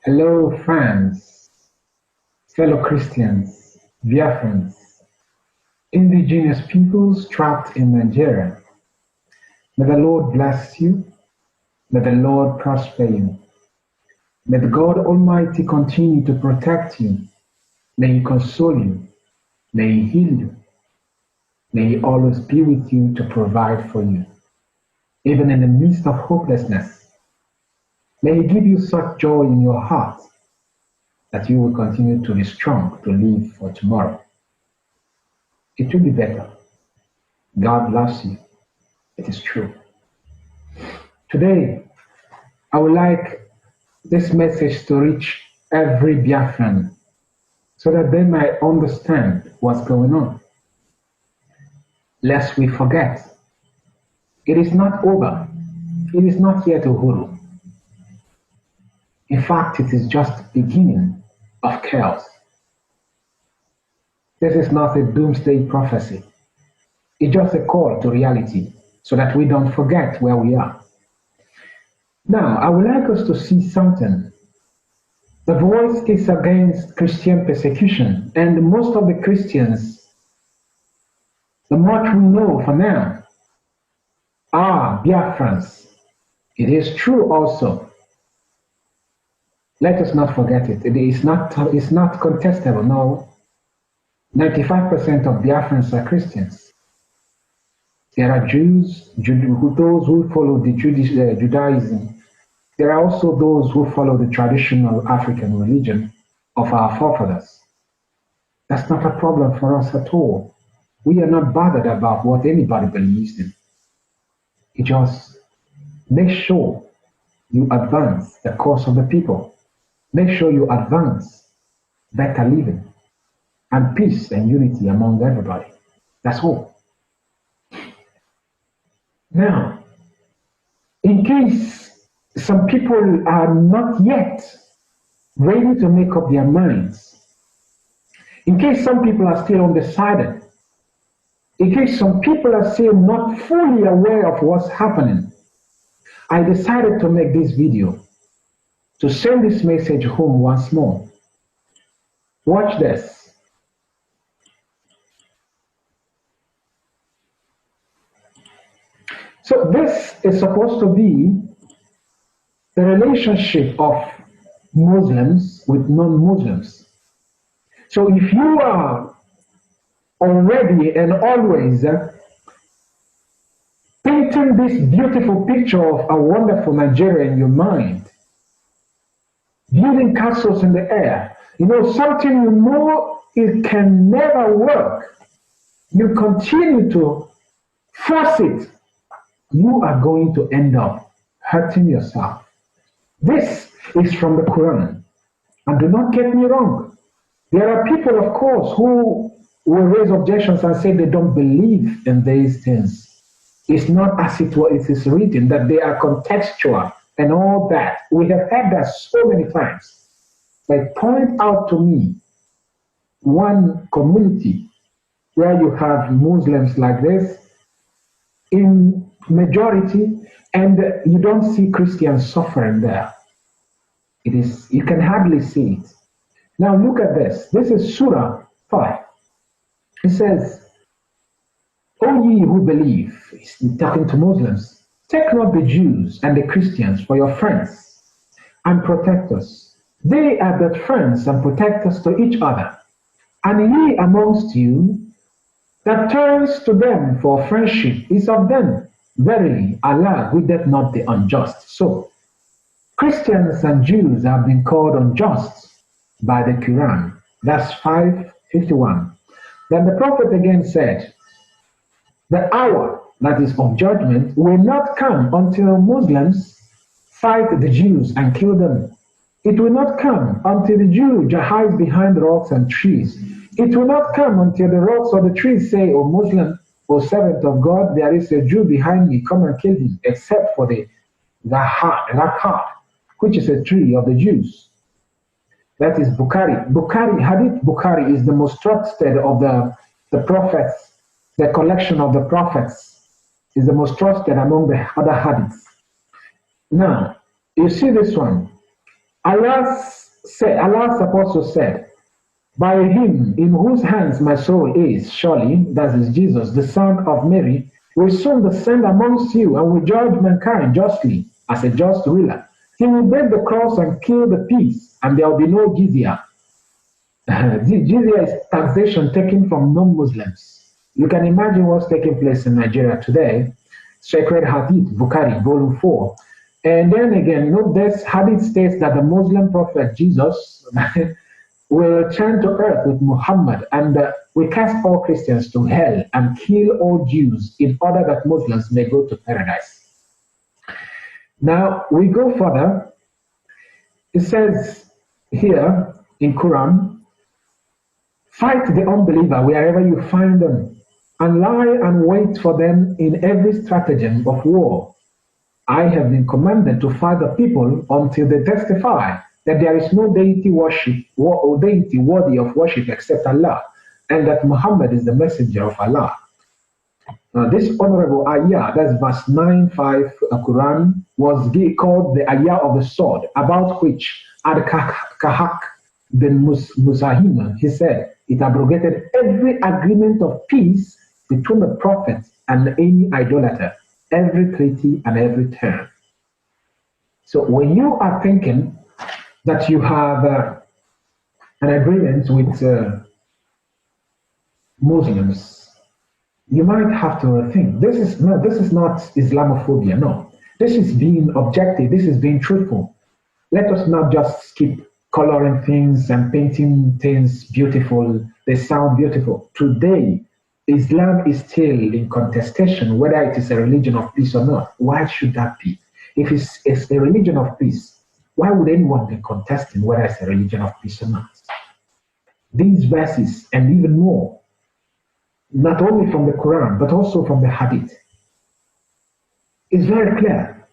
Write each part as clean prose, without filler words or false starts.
Hello, friends, fellow Christians, Biafrans, indigenous peoples trapped in Nigeria. May the Lord bless you. May the Lord prosper you. May the God Almighty continue to protect you. May He console you. May He heal you. May He always be with you to provide for you, even in the midst of hopelessness. May He give you such joy in your heart that you will continue to be strong to live for tomorrow. It will be better. God loves you. It is true. Today, I would like this message to reach every Biafran so that they might understand what's going on. Lest we forget, it is not over. It is not yet Uhuru. In fact, it is just the beginning of chaos. This is not a doomsday prophecy. It's just a call to reality so that we don't forget where we are. Now, I would like us to see something. The voice is against Christian persecution, and most of the Christians, the much we know for now, are Biafrans. It is true also. Let us not forget it. It's not contestable. No, 95% of Biafrans are Christians. There are Jews, those who follow the Judaism. There are also those who follow the traditional African religion of our forefathers. That's not a problem for us at all. We are not bothered about what anybody believes in. You just make sure you advance the cause of the people. Make sure you advance better living and peace and unity among everybody. That's all. Now, in case some people are not yet ready to make up their minds, in case some people are still undecided, in case some people are still not fully aware of what's happening, I decided to make this video to send this message home once more. Watch this. So this is supposed to be the relationship of Muslims with non-Muslims. So if you are already and always painting this beautiful picture of a wonderful Nigeria in your mind, building castles in the air, something you know it can never work, you continue to force it, you are going to end up hurting yourself. This is from the Quran. And do not get me wrong. There are people, of course, who will raise objections and say they don't believe in these things. It's not as it is written, that they are contextual and all that. We have heard that so many times. But point out to me one community where you have Muslims like this in majority, and you don't see Christians suffering there. You can hardly see it. Now look at this. This is Surah 5. It says, O ye who believe, he's talking to Muslims, take not the Jews and the Christians for your friends and protectors. They are but friends and protectors to each other. And ye amongst you that turns to them for friendship is of them. Verily, Allah wideth not the unjust. So, Christians and Jews have been called unjust by the Quran. That's 5:51. Then the Prophet again said, the hour that is of judgment will not come until Muslims fight the Jews and kill them. It will not come until the Jew hides behind rocks and trees. It will not come until the rocks or the trees say, O Muslim, O servant of God, there is a Jew behind me, come and kill him, except for the Rakat, which is a tree of the Jews. That is Bukhari. Hadith Bukhari is the most trusted of the prophets. The collection of the prophets is the most trusted among the other hadiths. Now, you see this one. Allah's apostle said, by him in whose hands my soul is, surely, that is Jesus, the son of Mary, will soon descend amongst you and will judge mankind justly as a just ruler. He will break the cross and kill the peace, and there will be no jizya. Jizya is taxation taken from non-Muslims. You can imagine what's taking place in Nigeria today. Sacred Hadith, Bukhari, volume 4. And then again, this Hadith states that the Muslim prophet Jesus will return to earth with Muhammad and will cast all Christians to hell and kill all Jews in order that Muslims may go to paradise. Now, we go further. It says here in Quran, fight the unbeliever wherever you find them, and lie and wait for them in every stratagem of war. I have been commanded to fight the people until they testify that there is no deity worthy of worship except Allah, and that Muhammad is the messenger of Allah. Now, this honorable ayah, that's verse 9:5 Quran, was called the ayah of the sword, about which Ad-Kahak bin Musahima, he said, it abrogated every agreement of peace between the prophet and any idolater, every treaty and every term. So when you are thinking that you have an agreement with Muslims, you might have to rethink. This is not Islamophobia. No, this is being objective. This is being truthful. Let us not just keep coloring things and painting things beautiful. They sound beautiful. Today, Islam is still in contestation whether it is a religion of peace or not. Why should that be? If it's a religion of peace, why would anyone be contesting whether it's a religion of peace or not? These verses and even more, not only from the Quran, but also from the Hadith, is very clear.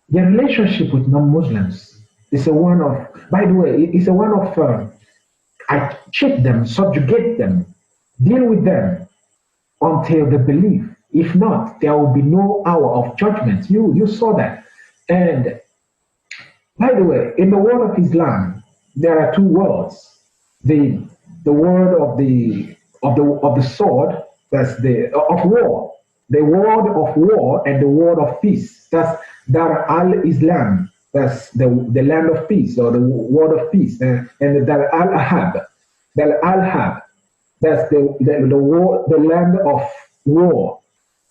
Their relationship with non-Muslims is a one of, by the way, it's a one of, I cheat them, subjugate them, deal with them until they believe. If not, there will be no hour of judgment. You saw that. And by the way, in the world of Islam, there are two words. The word of the sword, that's of war. The word of war and the word of peace. That's Dar al-Islam. That's the land of peace or the word of peace. And the Dar al-Ahab. Dar al-Ahab. That's the land of war.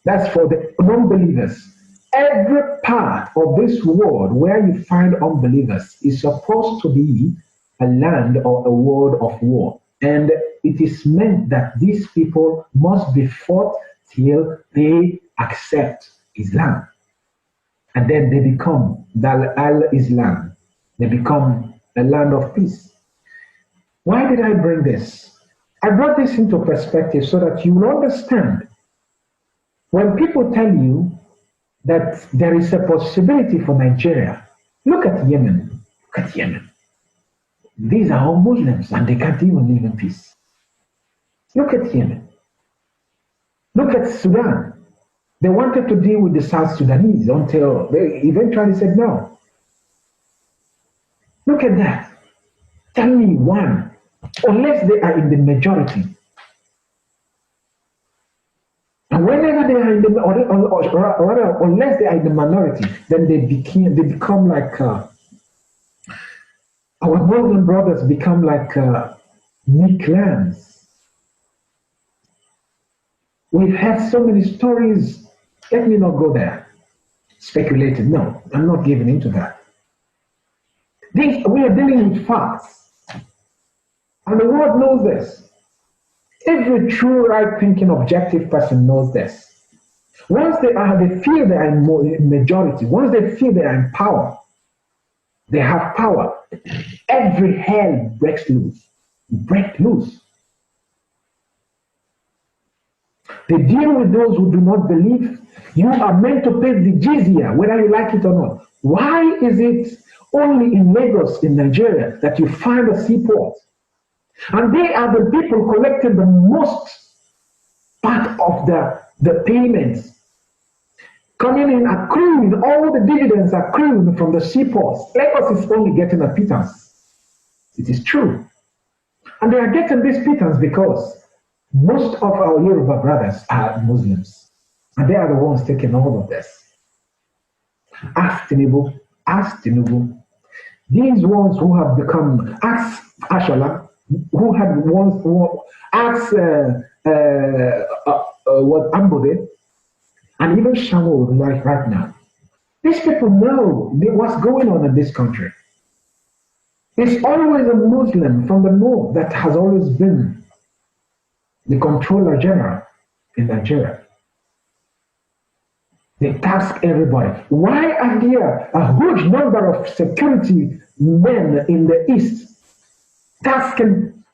That's for the non-believers. Every part of this world where you find unbelievers is supposed to be a land or a world of war. And it is meant that these people must be fought till they accept Islam. And then they become Dal al-Islam. They become a land of peace. Why did I bring this? I brought this into perspective so that you will understand. When people tell you that there is a possibility for Nigeria, look at Yemen. Look at Yemen. These are all Muslims and they can't even live in peace. Look at Yemen. Look at Sudan. They wanted to deal with the South Sudanese until they eventually said no. Look at that. Tell me one, unless they are in the majority. And whenever they are in the, or unless they are in the minority, then they become like our Muslim brothers become like meek lambs. We've had so many stories. Let me not go there. Speculated. No, I'm not giving into that. We are dealing with facts. And the world knows this. Every true, right-thinking, objective person knows this. Once they feel they are in majority, once they feel they are in power, they have power, every hell breaks loose. Break loose. They deal with those who do not believe. You are meant to pay the jizya, whether you like it or not. Why is it only in Lagos, in Nigeria, that you find a seaport? And they are the people collecting the most part of the payments. coming in accruing, all the dividends accruing from the seaports. Lagos is only getting a pittance. It is true. And they are getting this pittance because most of our Yoruba brothers are Muslims. And they are the ones taking all of this. Ask Tinubu, ask Tinubu. These ones who have become, ask Ashala, who had once, ask what Ambode, and even Shamu, like right now. These people know what's going on in this country. It's always a Muslim from the north that has always been the controller general in Nigeria. They task everybody. Why are there a huge number of security men in the east tasking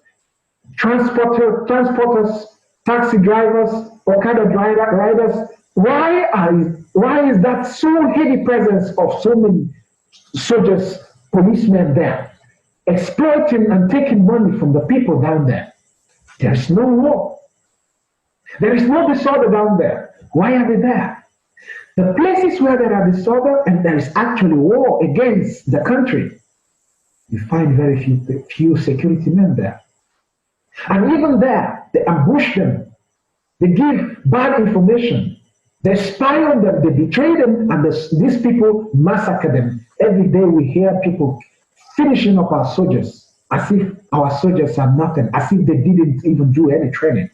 transporters, taxi drivers, Okada riders? Why is that so heavy presence of so many soldiers, policemen there, exploiting and taking money from the people down there? There is no war. There is no disorder down there. Why are they there? The places where there are disorder and there is actually war against the country, you find very few security men there. And even there, they ambush them. They give bad information. They spy on them. They betray them. And these people massacre them. Every day we hear people finishing up our soldiers as if our soldiers are nothing, as if they didn't even do any training.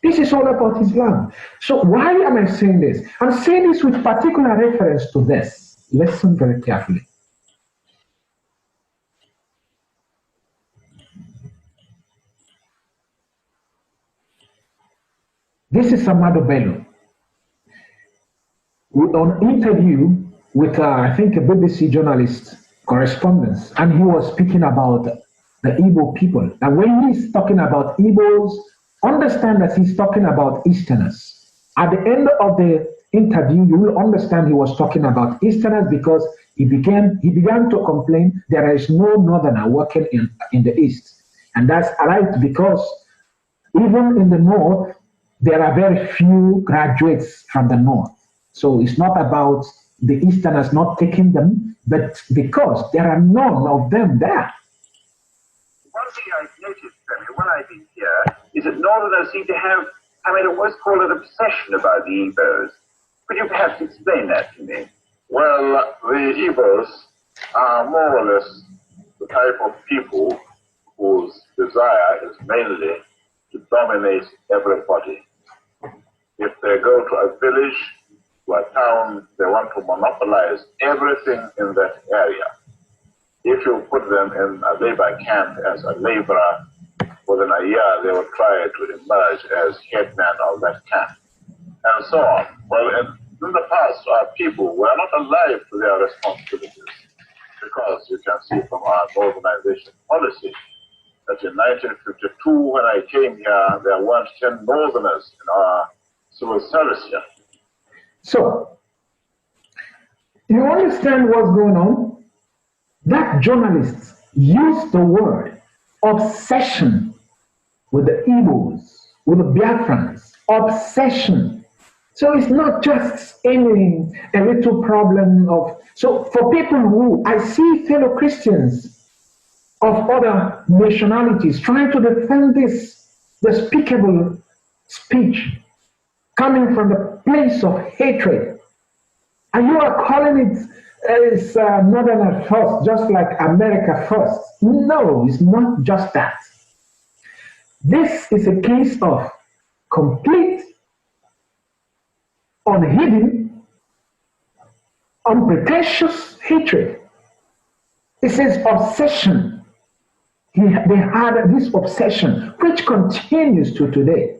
This is all about Islam. So why am I saying this? I'm saying this with particular reference to this. Listen very carefully. This is Amado Bello. On an interview with, I think, a BBC journalist correspondence, and he was speaking about the Igbo people. And when he's talking about Igbos, understand that he's talking about Easterners. At the end of the interview, you will understand he was talking about Easterners because he began to complain there is no Northerner working in the East. And that's right, because even in the North, there are very few graduates from the North. So it's not about the Easterners not taking them, but because there are none of them there. One thing I've noticed, when I've been here, is that Northerners seem to have, I always call it obsession about the Igbos. Could you perhaps explain that to me? Well, the Igbos are more or less the type of people whose desire is mainly to dominate everybody. If they go to a village, to a town, they want to monopolize everything in that area. If you put them in a labor camp as a laborer, within a year they will try to emerge as headman of that camp, and so on. Well, in the past, our people were not alive to their responsibilities, because you can see from our modernization policy that in 1952, when I came here, there weren't 10 Northerners in our civil service here. So, you understand what's going on? That journalist used the word obsession with the Igbos, with the Biafrans, obsession. So it's not just a little problem of, so for people who, I see fellow Christians of other nationalities trying to defend this despicable speech coming from the place of hatred. And you are calling it as Northern first, just like America first. No, it's not just that. This is a case of complete, unhidden, unpretentious hatred. It says obsession. They had this obsession, which continues to today.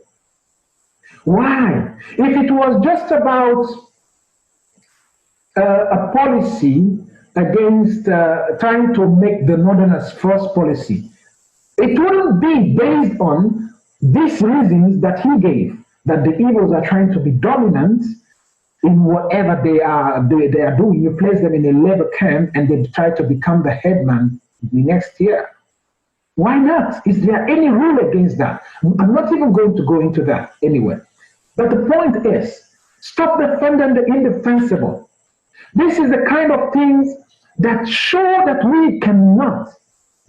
Why? If it was just about a policy against trying to make the Northerners first policy, it wouldn't be based on these reasons that he gave, that the Igbos are trying to be dominant in whatever they are doing. You place them in a labor camp and they try to become the headman the next year. Why not? Is there any rule against that? I'm not even going to go into that anyway. But the point is, Stop defending the indefensible. This is the kind of things that show that we cannot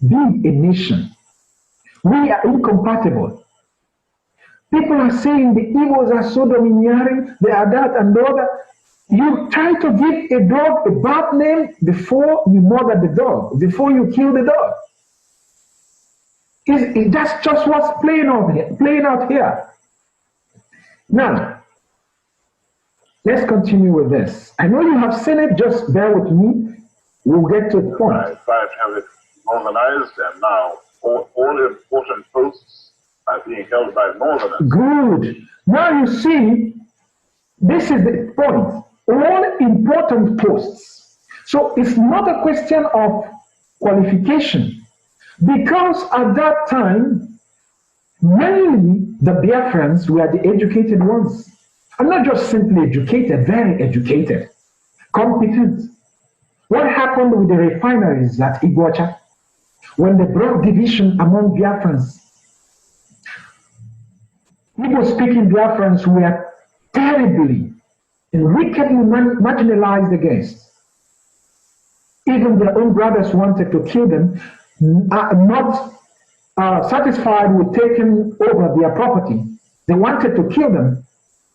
be a nation. We are incompatible. People are saying the Igbos are so domineering, they are that and the other. You try to give a dog a bad name before you murder the dog, before you kill the dog. That's just what's playing out here. Now, let's continue with this. I know you have seen it, just bear with me. We'll get to the point. I tried to have it organized, and now all important posts are being held by Northerners. Good. Now you see, this is the point. All important posts. So it's not a question of qualification, because at that time, mainly the Biafrans were the educated ones. And not just simply educated, very educated, competent. What happened with the refineries at Iguacha when they brought division among Biafrans? Igbo-speaking Biafrans were terribly and wickedly marginalized against. Even their own brothers wanted to kill them, not satisfied with taking over their property. They wanted to kill them.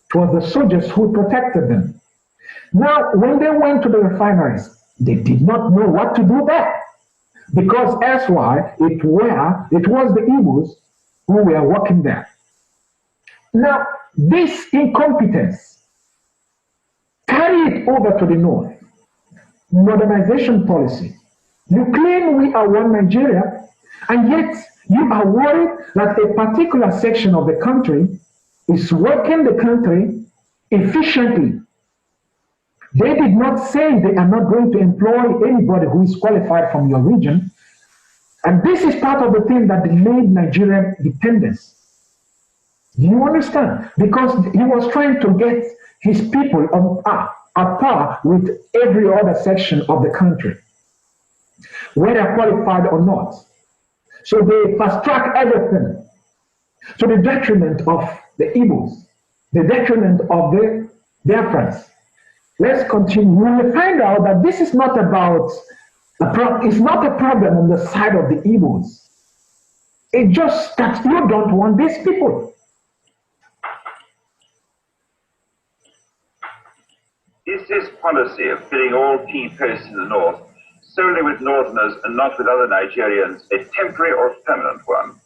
It was the soldiers who protected them. Now, when they went to the refineries, they did not know what to do there, because that's why it was the Igbos who were working there. Now, this incompetence carried over to the north. Modernization policy. You claim we are one Nigeria, and yet you are worried that a particular section of the country is working the country efficiently. They did not say they are not going to employ anybody who is qualified from your region. And this is part of the thing that delayed Nigerian independence. You understand? Because he was trying to get his people on par with every other section of the country, whether qualified or not. So they fast-track everything to the detriment of the Igbos, the detriment of the Biafrans. Let's continue. We will find out that this is not about it's not a problem on the side of the Igbos. It's just that you don't want these people. Is this policy of filling all key posts in the north solely with Northerners and not with other Nigerians a temporary or permanent one?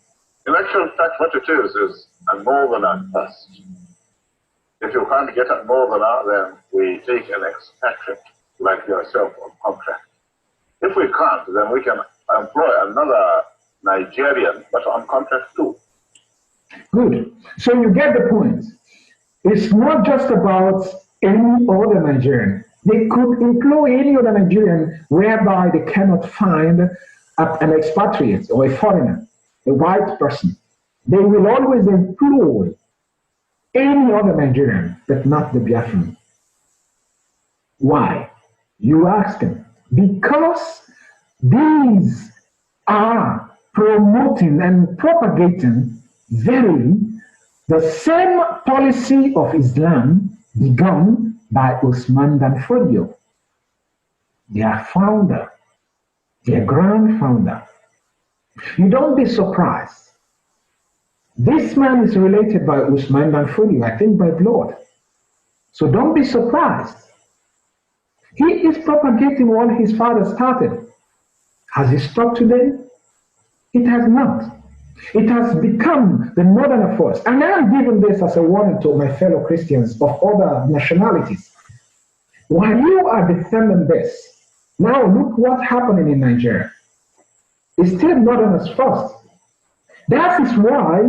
In actual fact, what it is a Northerner first. If you can't get a Northerner, then we take an expatriate like yourself on contract. If we can't, then we can employ another Nigerian, but on contract too. Good. So you get the point. It's not just about any other Nigerian. They could employ any other Nigerian whereby they cannot find an expatriate or a foreigner, a white person. They will always employ any other Nigerian, but not the Biafran. Why? You ask them. Because these are promoting and propagating verily the same policy of Islam begun by Usman Dan Fodio, their founder, their grand founder. You don't be surprised. This man is related by Usman Dan Fodio, I think by blood. So don't be surprised. He is propagating what his father started. Has it stopped today? It has not. It has become the northern force. And I am giving this as a warning to my fellow Christians of other nationalities. While you are defending this, now look what's happening in Nigeria. It's still northerners first. That is why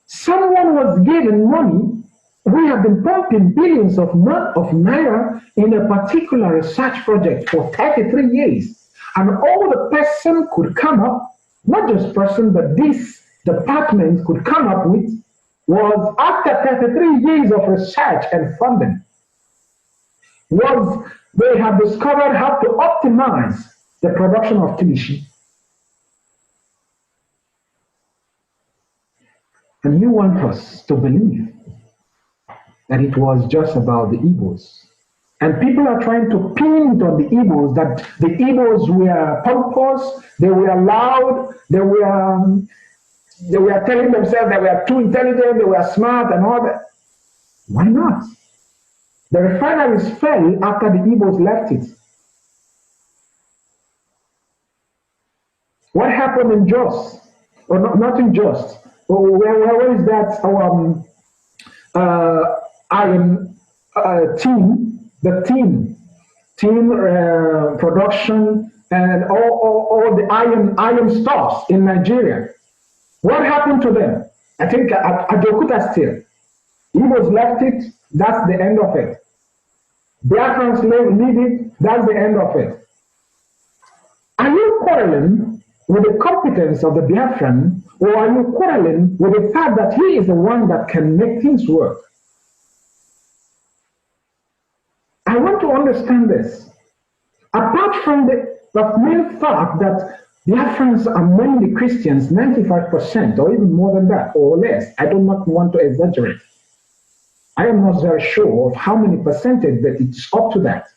someone was given money. We have been pumping billions of naira in a particular research project for 33 years. And all the person could come up, not just person, but this department could come up with was after 33 years of research and funding, was they have discovered how to optimize the production of kilishi. And you want us to believe that it was just about the Igbos. And people are trying to pin it on the Igbos, that the Igbos were pompous, they were loud, they were telling themselves they were too intelligent, they were smart and all that. Why not? The refineries fell after the Igbos left it. What happened in Jos? Or not in Jos. Where is that iron team? The team production and all the iron stores in Nigeria. What happened to them? I think at Ajokuta still. Igbos left it, that's the end of it. Biafrans leave it, that's the end of it. Are you quarreling with the competence of the Biafran, or are you quarreling with the fact that he is the one that can make things work? I want to understand this. Apart from the main fact that Biafrans are mainly Christians, 95% or even more than that or less, I do not want to exaggerate. I am not very sure of how many percentage that it's up to that.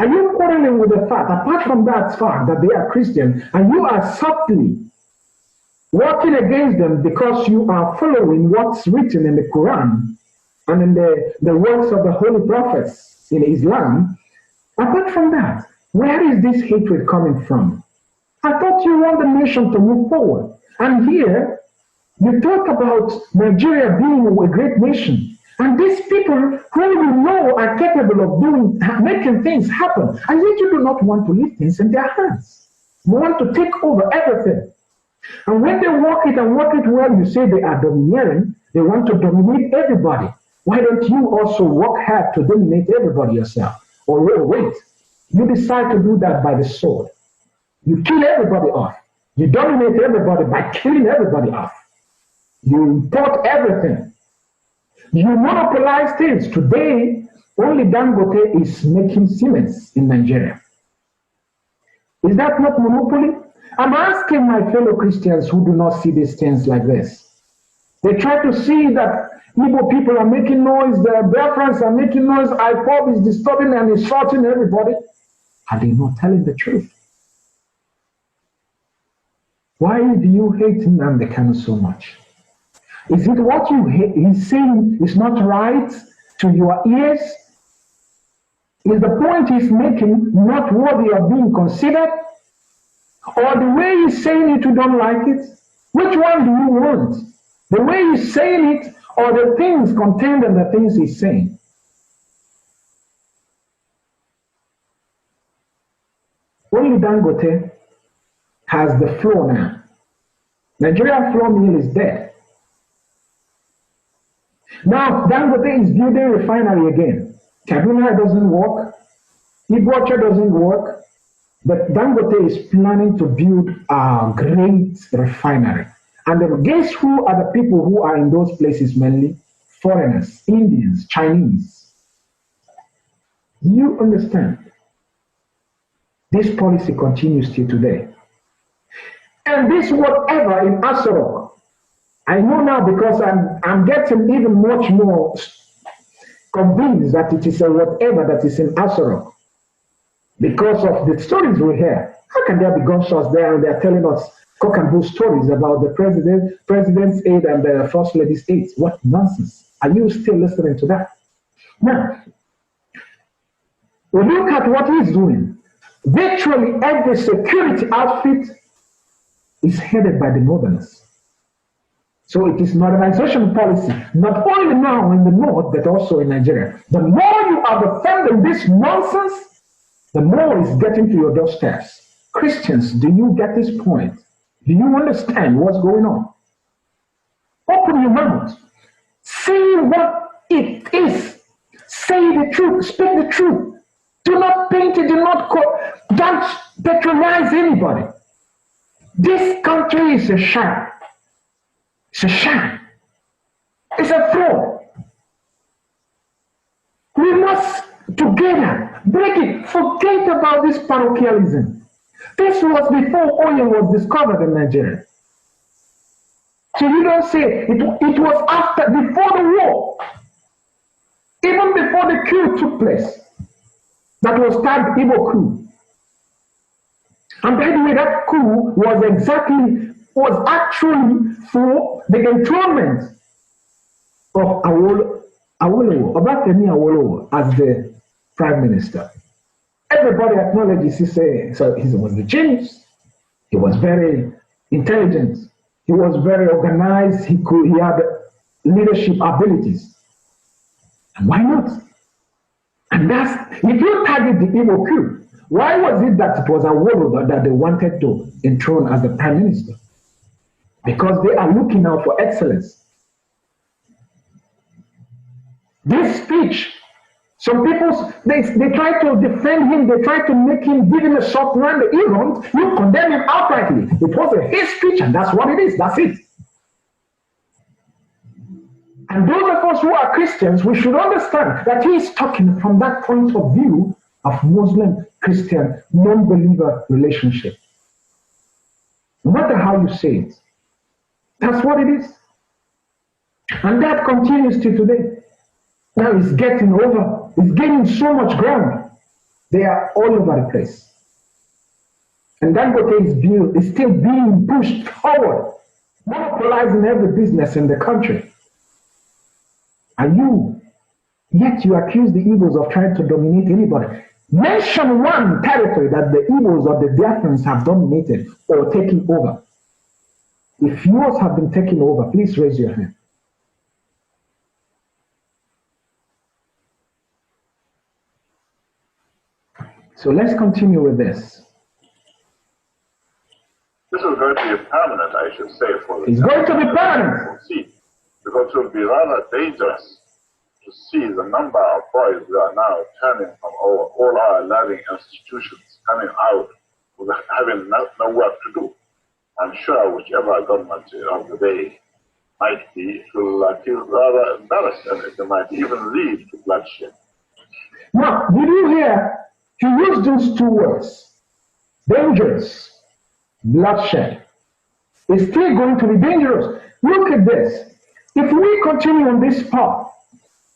Are you quarreling with the fact, apart from that fact that they are Christian, and you are subtly working against them because you are following what's written in the Quran and in the works of the holy prophets in Islam? Apart from that, where is this hatred coming from? I thought you want the nation to move forward. And here, you talk about Nigeria being a great nation. And these people who you know are capable of making things happen, and yet you do not want to leave things in their hands. You want to take over everything. And when they work it and work it well, you say they are domineering. They want to dominate everybody. Why don't you also work hard to dominate everybody yourself? Or wait, you decide to do that by the sword. You kill everybody off. You dominate everybody by killing everybody off. You import everything. You monopolize things. Today, only Dangote is making cements in Nigeria. Is that not monopoly? I'm asking my fellow Christians who do not see these things like this. They try to see that Igbo people are making noise, the Biafrans are making noise, IPOB is disturbing and insulting everybody. Are they not telling the truth? Why do you hate Nnamdi Kanu so much? Is it what he's saying is not right to your ears? Is the point he's making not worthy of being considered? Or the way he's saying it, you don't like it? Which one do you want? The way he's saying it, or the things contained in the things he's saying? Only Dangote has the floor now. Nigerian flour mill is dead. Now Dangote is building refinery again. Kaduna doesn't work. Iguacha doesn't work. But Dangote is planning to build a great refinery. And guess who are the people who are in those places mainly? Foreigners, Indians, Chinese. Do you understand? This policy continues till today. And this whatever in Asarok, I know now because I'm getting even much more convinced that it is a whatever that is in Asarok. Because of the stories we hear. How can there be gunshots there and they're telling us cock and bull stories about the president's aide and the first lady's aide? What nonsense. Are you still listening to that? Now, we look at what he's doing. Virtually every security outfit is headed by the Northerners. So it is modernization policy, not only now in the North, but also in Nigeria. The more you are defending this nonsense, the more it's getting to your doorsteps. Christians, do you get this point? Do you understand what's going on? Open your mouth. See what it is. Say the truth. Speak the truth. Do not paint it. Don't patronize anybody. This country is a sham. It's a sham. It's a fraud. We must together break it. Forget about this parochialism. This was before oil was discovered in Nigeria. So you don't say it was after, before the war. Even before the coup took place, that was tagged IBO coup. And by the way, that coup was actually for the enthronement of Awolowo, Obafemi Awolowo, as the prime minister. Everybody acknowledges he was the genius. He was very intelligent. He was very organized. He had leadership abilities. And why not? And if you target the IBO coup, why was it that it was Awolowo that they wanted to enthrone as the prime minister? Because they are looking out for excellence. This speech, some people, they try to defend him, they try to make him, give him a soft land. You condemn him outrightly. It was a hate speech, and that's what it is. That's it. And those of us who are Christians, we should understand that he is talking from that point of view of Muslim-Christian, non-believer relationship. No matter how you say it, that's what it is. And that continues to today. Now it's getting over. It's gaining so much ground. They are all over the place. And Dangote is still being pushed forward, monopolizing every business in the country. Yet you accuse the Igbos of trying to dominate anybody. Mention one territory that the Igbos or the Biafrans have dominated or taken over. If yours have been taken over, please raise your hand. So let's continue with this. This is going to be permanent, I should say. It's going to be permanent. Because it will be rather dangerous to see the number of boys who are now turning from all our learning institutions, coming out with having no work to do. I'm sure whichever government of the day might be, it will feel rather embarrassed, and it might even lead to bloodshed. Now, did you hear? He used those two words, dangerous, bloodshed. It's still going to be dangerous. Look at this. If we continue on this path,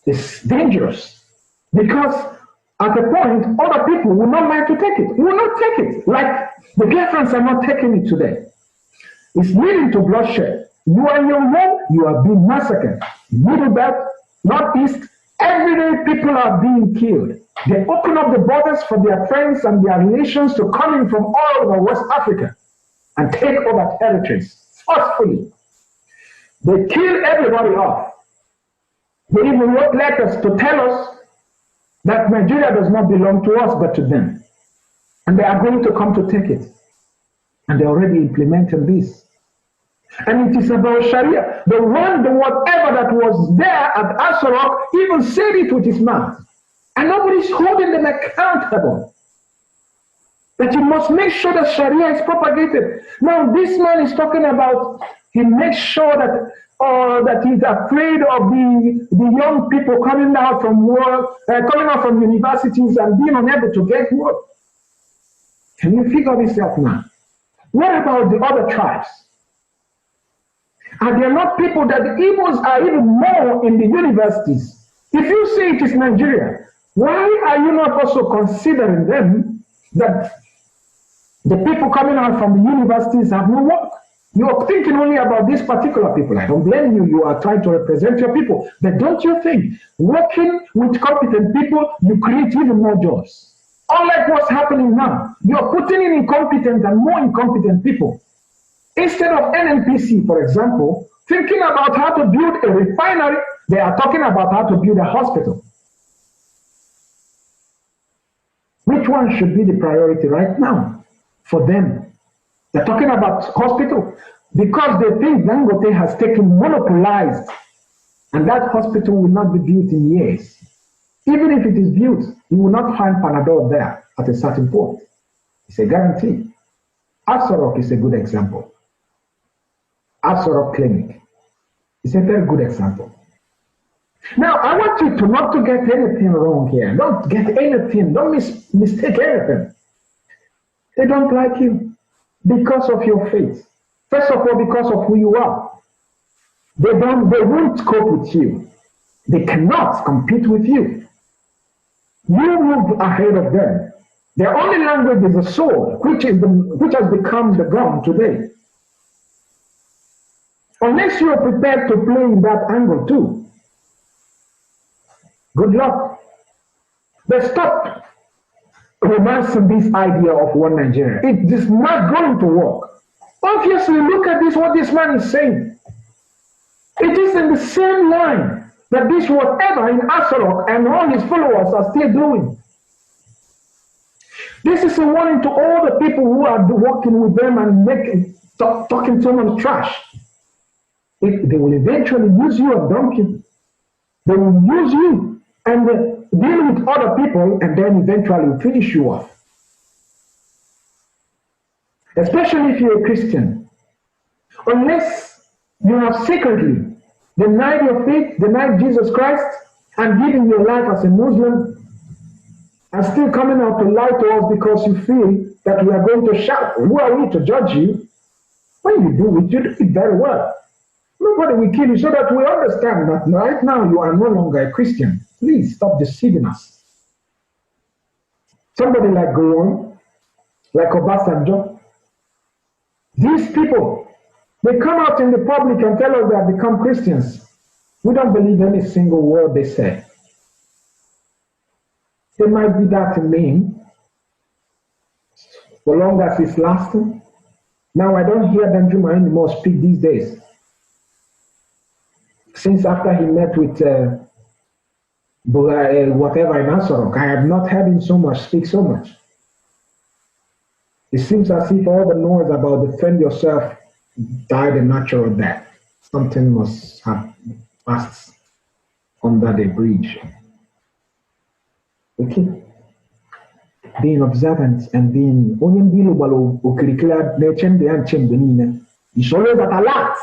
it's dangerous. Because at a point, other people will not like to take it. Will not take it. Like the Biafrans are not taking it today. It's leading to bloodshed. You are in your home, you are being massacred. Middle Belt, Northeast, every day people are being killed. They open up the borders for their friends and their relations to come in from all over West Africa and take over territories forcefully. They kill everybody off. They even wrote letters to tell us that Nigeria does not belong to us but to them. And they are going to come to take it. And they're already implementing this. And it is about Sharia. Whatever that was there at Asarok even said it with his mouth. And nobody's holding them accountable. That you must make sure that Sharia is propagated. Now, this man is talking about, he makes sure that he's afraid of the young people coming out from work, coming out from universities and being unable to get work. Can you figure this out now? What about the other tribes? Are there not people that the Igbos are even more in the universities? If you say it is Nigeria, why are you not also considering them that the people coming out from the universities have no work? You're thinking only about these particular people. I don't blame you. You are trying to represent your people. But don't you think working with competent people, you create even more jobs? Unlike what's happening now, you're putting in incompetent and more incompetent people. Instead of NNPC, for example, thinking about how to build a refinery, they are talking about how to build a hospital. Which one should be the priority right now for them? They're talking about hospital because they think Dangote has monopolized, and that hospital will not be built in years. Even if it is built, you will not find Panadol there at a certain point. It's a guarantee. Asarok is a good example. Asarok Clinic is a very good example. Now, I want you to not to get anything wrong here. Don't get anything. Don't mistake anything. They don't like you because of your faith. First of all, because of who you are. They won't cope with you. They cannot compete with you. You move ahead of them. Their only language is the sword, which has become the gun today. Unless you are prepared to play in that angle too, good luck. But stop romancing this idea of one Nigeria. It is not going to work. Obviously, look at this, what this man is saying. It is in the same line that this whatever in Asarok and all his followers are still doing. This is a warning to all the people who are working with them and talking so much trash. They will eventually use you as donkey. They will use you and deal with other people and then eventually finish you off. Especially if you're a Christian. Unless you have secretly denied your faith, denied Jesus Christ, and given your life as a Muslim, and still coming out to lie to us because you feel that we are going to shout. Who are we to judge you? When you do it very well. Nobody will kill you, so that we understand that right now you are no longer a Christian. Please stop deceiving us. Somebody like Gowon, like Obasanjo, these people, they come out in the public and tell us they have become Christians. We don't believe any single word they say. They might be that in name, for long as it's lasting. Now I don't hear Benjamin anymore speak these days. Since after he met with whatever in Asarok, I have not heard him speak so much. It seems as if all the noise about defend yourself died a natural death. Something must have passed under the bridge. Okay. Being observant and being it's always at alert.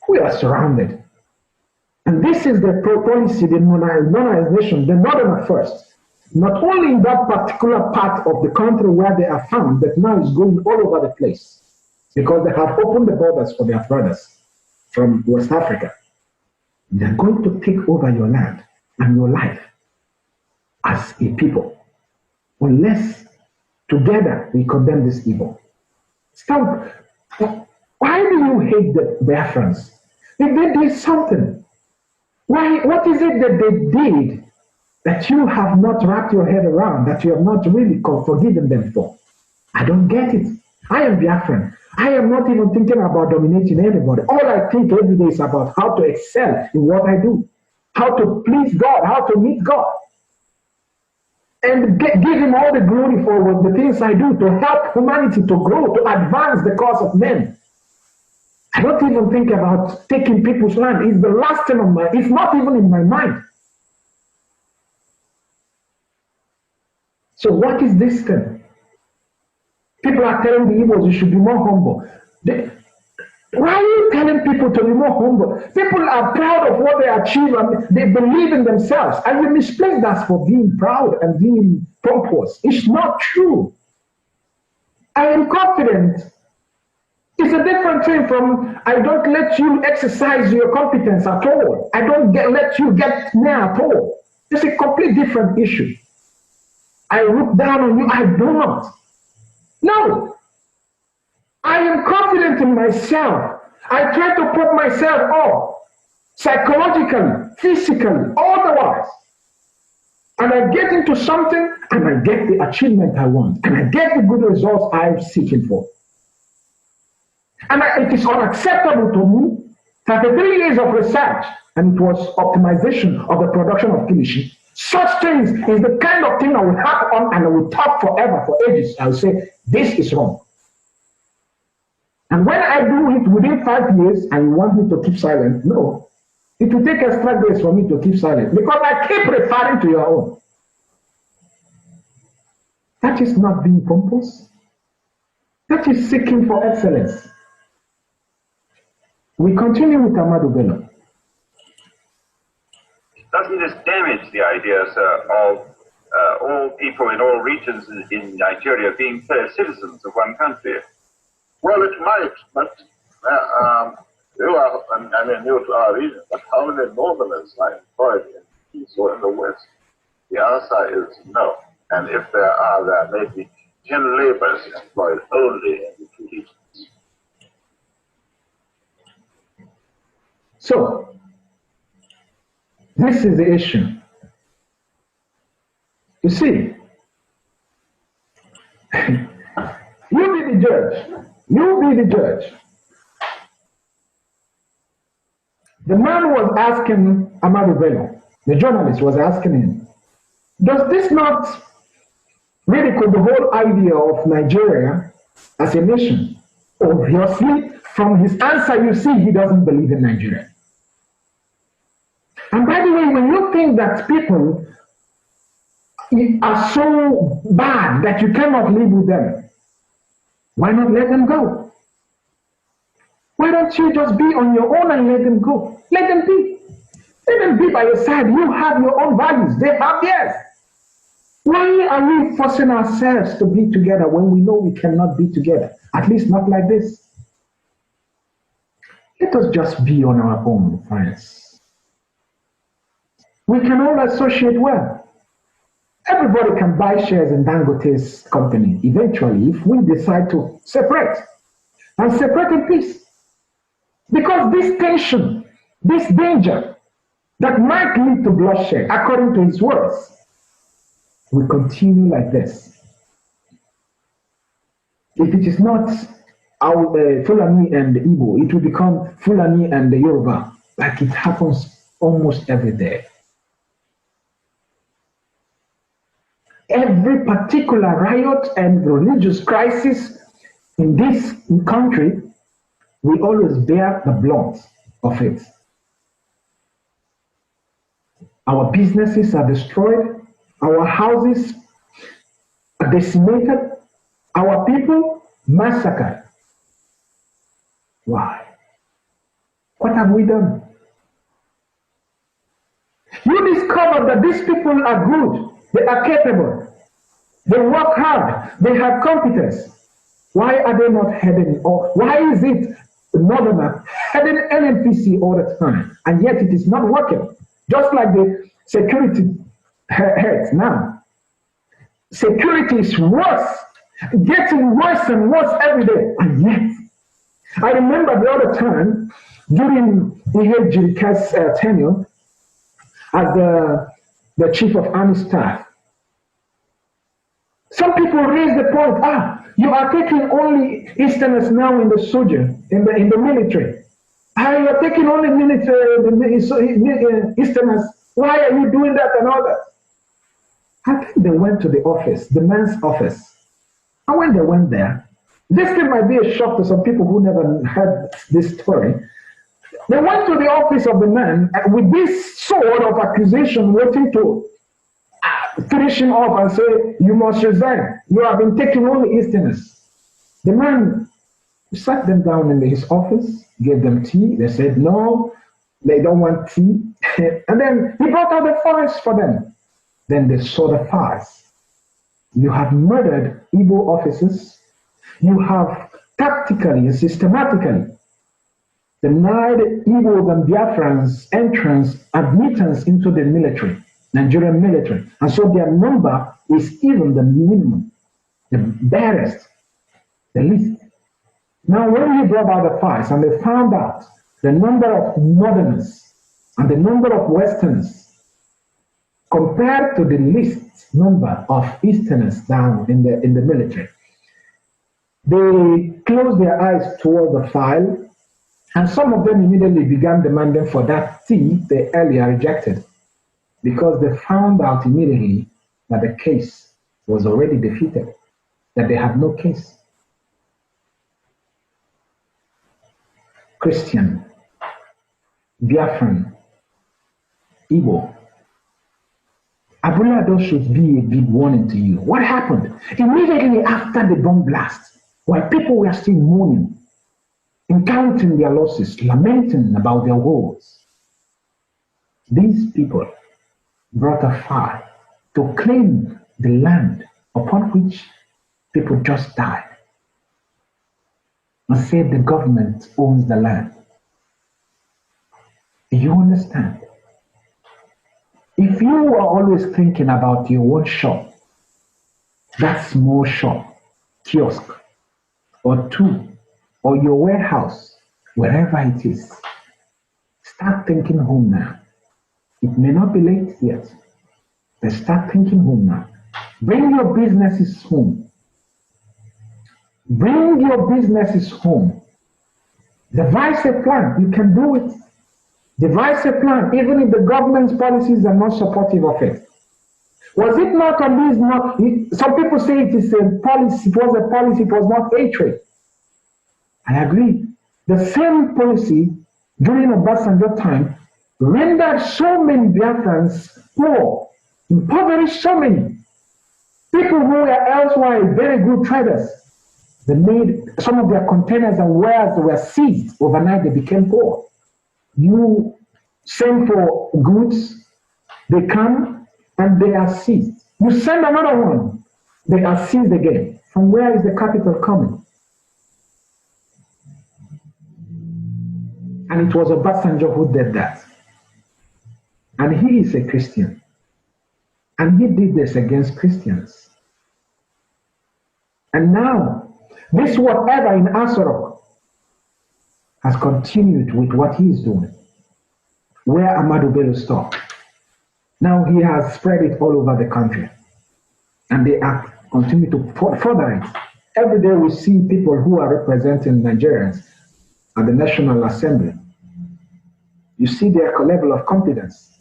We are surrounded. And this is the policy, the modernization, the northern first. Not only in that particular part of the country where they are found, but now it's going all over the place. Because they have opened the borders for their brothers from West Africa. They're going to take over your land and your life as a people. Unless together we condemn this evil. Stop. Why do you hate the Biafrans? If they did something, what is it that they did that you have not wrapped your head around, that you have not really forgiven them for? I don't get it. I am Biafran. I am not even thinking about dominating anybody. All I think every day is about how to excel in what I do, how to please God, how to meet God, and give Him all the glory for the things I do to help humanity to grow, to advance the cause of men. I don't even think about taking people's land. It's the last thing on it's not even in my mind. So what is this thing? People are telling the Igbos you should be more humble. Why are you telling people to be more humble? People are proud of what they achieve and they believe in themselves. And you misplace that for being proud and being pompous. It's not true. I am confident. It's a different thing from I don't let you exercise your competence at all. I don't let you get near at all. It's a complete different issue. I look down on you. I do not. No. I am confident in myself. I try to put myself up psychologically, physically, otherwise. And I get into something and I get the achievement I want. And I get the good results I'm seeking for. And it is unacceptable to me. 33 years of research, and it was optimization of the production of kilishi. Such things is the kind of thing I will harp on and I will talk forever, for ages. I will say, this is wrong. And when I do it within 5 years and you want me to keep silent, no. It will take extra days for me to keep silent because I keep referring to your own. That is not being pompous. That is seeking for excellence. We continue with Amadou Bello. Doesn't this damage the idea, sir, of all people in all regions in Nigeria being fair citizens of one country? Well, it might, but You are, I mean, new to our region, but how many Northerners are employed in the East or in the West? The answer is no. And if there are, there may be 10 laborers employed only in the two regions. So, this is the issue. You see, you be the judge. You be the judge. The man was asking Amadu Bello, the journalist was asking him, does this not ridicule the whole idea of Nigeria as a nation? Obviously, from his answer, you see he doesn't believe in Nigeria. And by the way, when you think that people are so bad that you cannot live with them, why not let them go? Why don't you just be on your own and let them go? Let them be. Let them be by your side. You have your own values. They have theirs. Why are we forcing ourselves to be together when we know we cannot be together? At least not like this. Let us just be on our own, friends. We can all associate well. Everybody can buy shares in Dangote's company eventually if we decide to separate and separate in peace. Because this tension, this danger that might lead to bloodshed, according to his words, will continue like this. If it is not Fulani and the Igbo, it will become Fulani and the Yoruba, like it happens almost every day. Every particular riot and religious crisis in this country, we always bear the brunt of it. Our businesses are destroyed, our houses are decimated, our people massacred. Why? What have we done? You discover that these people are good, they are capable, they work hard, they have competence. Why are they not heading off? Why is it the Northerner heading NNPC all the time, and yet it is not working? Just like the security heads now. Security is worse, getting worse and worse every day, and yet. I remember the other time, during E.H. Jirika's tenure as the chief of army staff, some people raise the point, you are taking only Easterners now in the soldier, in the military. You are taking only Easterners. Why are you doing that and all that? I think they went to the office, the man's office. And when they went there, this thing might be a shock to some people who never heard this story. They went to the office of the man with this sword of accusation waiting to finish him off and say, you must resign. You have been taking only Easterners. The man sat them down in his office, gave them tea. They said, no, they don't want tea. And then he brought out the files for them. Then they saw the files. You have murdered Igbo officers. You have tactically and systematically denied Igbos and Biafrans admittance into the military, Nigerian military. And so their number is even the minimum, the barest, the least. Now, when we brought out the files and they found out the number of Northerners and the number of Westerners compared to the least number of Easterners down in the military, they closed their eyes towards the file, and some of them immediately began demanding for that tea they earlier rejected, because they found out immediately that the case was already defeated, that they had no case. Christian, Biafran, Igbo, Abulado should be a big warning to you. What happened? Immediately after the bomb blast, while people were still mourning, counting their losses, lamenting about their woes, these people brought a fire to claim the land upon which people just died, and said the government owns the land. Do you understand? If you are always thinking about your own shop, that small shop, kiosk, or two, or your warehouse, wherever it is, start thinking home now. It may not be late yet, but start thinking home now. Bring your businesses home. Bring your businesses home. Devise a plan. You can do it. Devise a plan, even if the government's policies are not supportive of it. Was it not on this? Not some people say it is a policy. It was a policy. It was not hatred. I agree. The same policy during Obasanjo time rendered so many Biafrans poor, impoverished so many people who were elsewhere very good traders. They made some of their containers and wares were seized overnight. They became poor. You send for goods, they come and they are seized. You send another one, they are seized again. From where is the capital coming? And it was Obasanjo who did that. And he is a Christian. And he did this against Christians. And now, this whatever in Asorok has continued with what he is doing. Where Ahmadu Bello stopped. Now he has spread it all over the country. And they are continue to further it. Every day we see people who are representing Nigerians at the National Assembly. You see their level of confidence.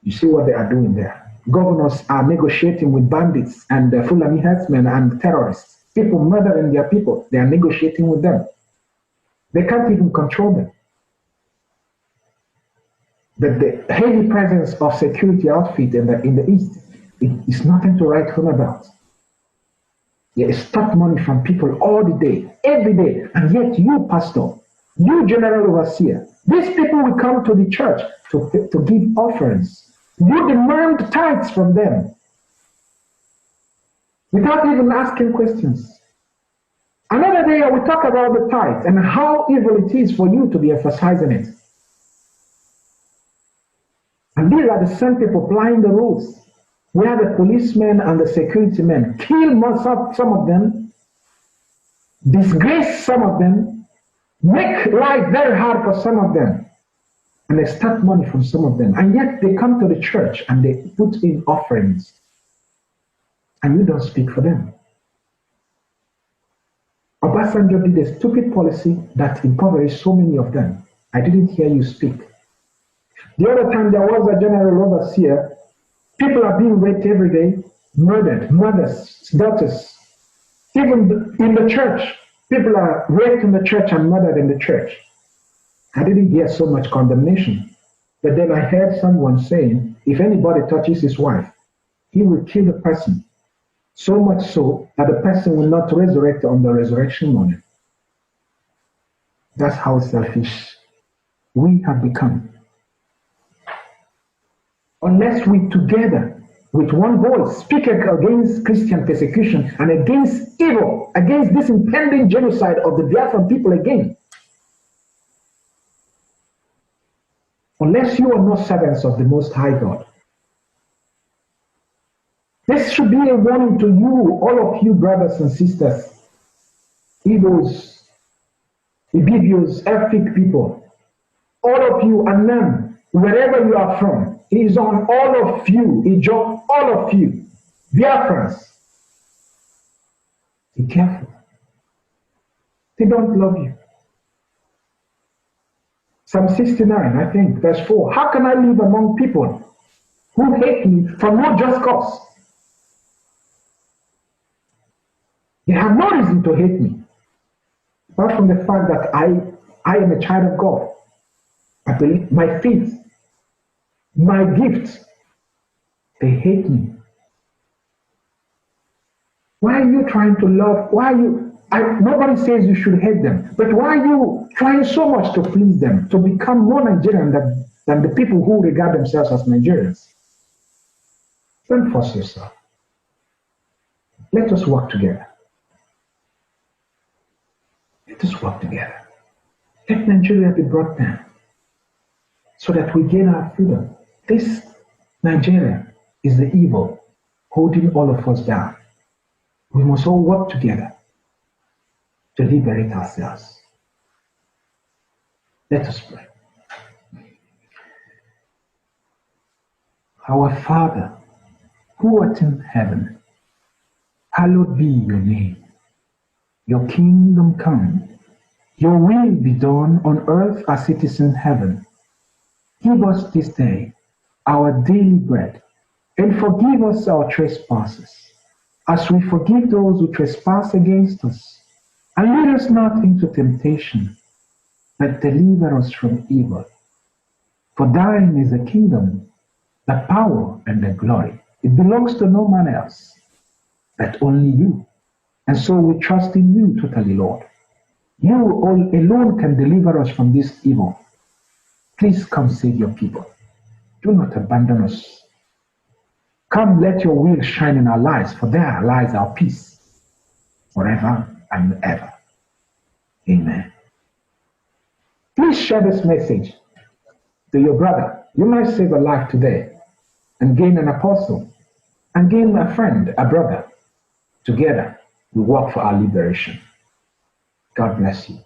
You see what they are doing there. Governors are negotiating with bandits and Fulani herdsmen and terrorists. People murdering their people. They are negotiating with them. They can't even control them. But the heavy presence of security outfit in the East is nothing to write home about. They extract money from people all the day, every day. And yet you, pastor, you, general overseer, these people will come to the church to give offerings. You demand tithes from them without even asking questions. Another day I will talk about the tithe and how evil it is for you to be emphasizing it. And these are the same people plying the roads, where the policemen and the security men kill some of them, disgrace some of them, make life very hard for some of them, and extract money from some of them. And yet they come to the church and they put in offerings, and you don't speak for them. Obasanjo did a stupid policy that impoverished so many of them. I didn't hear you speak. The other time there was a general overseer, people are being raped every day, murdered, mothers, daughters. Even in the church, people are raped in the church and murdered in the church. I didn't hear so much condemnation. But then I heard someone saying, if anybody touches his wife, he will kill the person. So much so that the person will not resurrect on the resurrection morning. That's how selfish we have become. Unless we together, with one voice, speak against Christian persecution and against evil, against this impending genocide of the Biafran people again. Unless you are not servants of the Most High God. This should be a warning to you, all of you brothers and sisters, Igbos, Ibibios, ethnic people, all of you, and none, wherever you are from, is on all of you, Ijo, all of you, Biafrans. Be careful. They don't love you. Psalm 69, I think, verse 4. How can I live among people who hate me for no just cause? They have no reason to hate me, apart from the fact that I am a child of God. I believe my faith, my gifts, they hate me. Why are you trying to love? Why are you? Nobody says you should hate them, but why are you trying so much to please them, to become more Nigerian than the people who regard themselves as Nigerians? Don't force yourself. Let us work together. Let us work together. Let Nigeria be brought down. so that we gain our freedom. This Nigeria is the evil holding all of us down. We must all work together to liberate ourselves. Let us pray. Our Father, who art in heaven, hallowed be your name. Your kingdom come. Your will be done on earth as it is in heaven. Give us this day our daily bread, and forgive us our trespasses, as we forgive those who trespass against us. And lead us not into temptation, but deliver us from evil. For thine is the kingdom, the power, and the glory. It belongs to no man else, but only you. And so we trust in you totally, Lord. You all alone can deliver us from this evil. Please come save your people. Do not abandon us. Come, let your will shine in our lives, for there lies our peace, forever and ever. Amen. Please share this message to your brother. You might save a life today and gain an apostle and gain a friend, a brother. Together, we work for our liberation. God bless you.